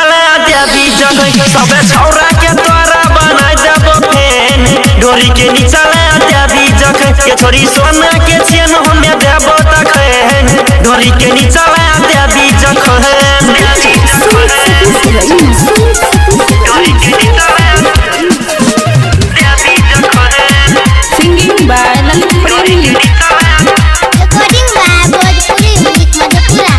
निचला देवी जगह सबे छौरा के तोरा बनाई देबो फेन डोरी के निचला देवी जगह के छोरी सोना के चेन हमें देबो तखन डोरी के निचला देवी जगह singing by Lalit Premi recording by Bhojpuri music Madhepura.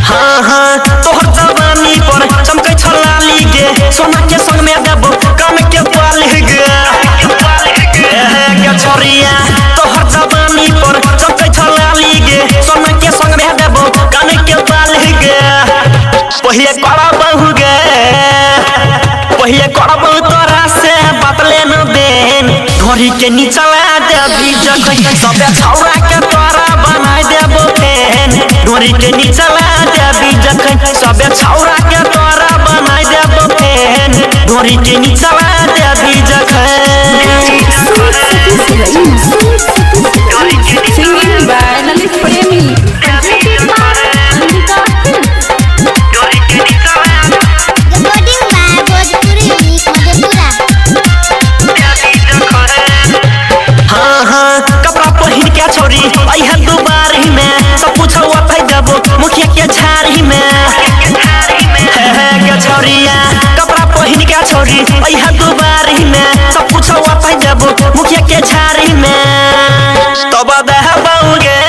हाँ हाँ तोहर जवानी पर चमकै छ लाली गे सोना के संग में देबो कान के पाल गे गे छोरिया तोहर जवानी पर चमकै छ लाली गे सोना के संग में देबो कान के पाल गे पहिले करा बहु गे पहिले करा बहु तोरा से बतले न देन घोड़ी के निचला देवी जगह सबे छौरा के तोरा बनाई देबो फेन डोरी के निचला देवी जगह सबे छौरा के तोरा बनाई देबो फेन डोरी के निचला देवी जगह singing by Lalit Premi recording by Bhojpuri music Madhepura. हाँ हाँ कपड़ा पहिन के छोरी अइहे दुबारी में सब कुछ वतै देबो मुखिया के झाड़ी में के छोरिया कपड़ा पहिन के छोरी अइहे दुबारी में सब कुछ वतै देबो मुखिया के झाड़ी में तब दहबोगे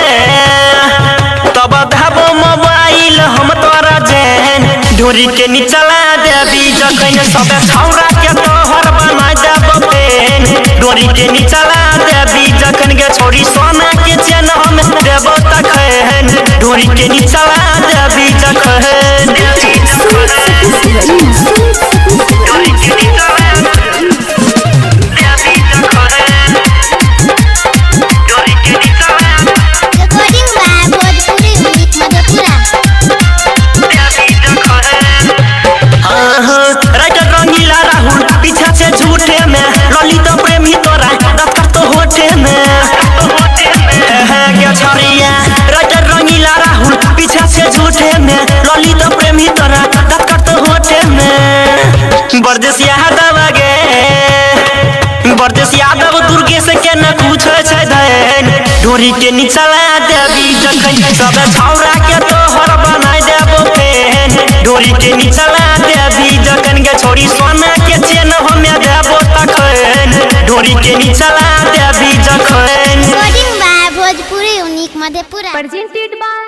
तब दहबो मोबाइल हम तोरा जेन डोरी के निचला देवी जखन सबे छौरा के तोहर बनाई देबो फेन डोरी के निचला देवी जखन के छोरी सोना के चेन हम देबो तखन डोरी के निचला देवी जखन recording by Bhojpuri music Madhepura. हाँ हाँ राइटर रंगीला राहुल पीछा से झूठे में ललित प्रेमी तोरा दफ्तर तो होठे में के छोरिया राइटर रंगीला राहुल पीछा से झूठे में ललित प्रेमी तोरा दफ्तर तो होठे में बरदेश यादव गे बरदेश यादव दुर्गेश के न पूछे छै धैन डोरी के निचला देवी जखन सब छौरा के तोहर बनाई देबो फेन डोरी के निचला देवी जखन के छोरी सोना के चेन हमें देबो तखन डोरी के निचला देवी जखन recording by Bhojpuri music Madhepura. presented by